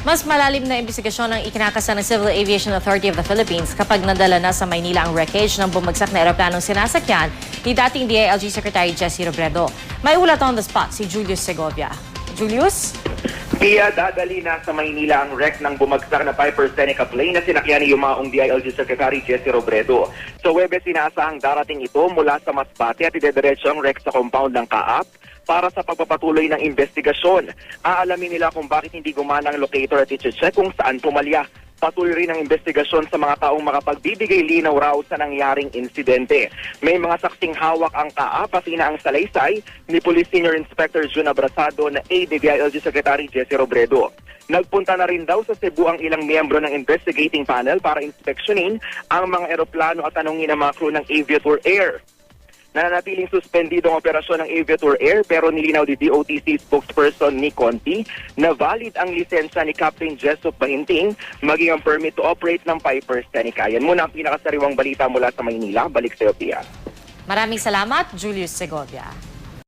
Mas malalim na investigasyon ang ikinakasa ng Civil Aviation Authority of the Philippines kapag nadala na sa Maynila ang wreckage ng bumagsak na eroplanong sinasakyan ni dating DILG Secretary Jesse Robredo. May ulat on the spot si Julius Segovia. Julius? Dadali na sa Maynila ang wreck ng bumagsak na Piper Seneca plane na sinakyan ni yumaong DILG Secretary Jesse Robredo. Sa Huwebes, inaasahang darating ito mula sa Masbate at idediretso ang wreck sa compound ng Kaap para sa pagpapatuloy ng investigasyon. Aalamin nila kung bakit hindi gumana ang locator at i-check kung saan pumalya. Patuloy rin ang investigasyon sa mga taong makapagbibigay linaw raw sa nangyaring insidente. May mga saksing hawak ang Kaap, pati na ang salaysay ni Police Senior Inspector Jun Abrasado na aide DILG Secretary Jesse Robredo. Nagpunta na rin daw sa Cebu ang ilang miyembro ng investigating panel para inspeksyonin ang mga eroplano at tanungin ang mga crew ng Aviator Air. Nananatiling suspendido ang operasyon ng Aviator Air pero nilinaw ni DOTC spokesperson Nick Conti na valid ang lisensya ni Captain Jessup Bahinting maging ang permit to operate ng Piper Seneca. Yan muna ang pinakasariwang balita mula sa Maynila. Balik sa iyo, Pia. Maraming salamat, Julius Segovia.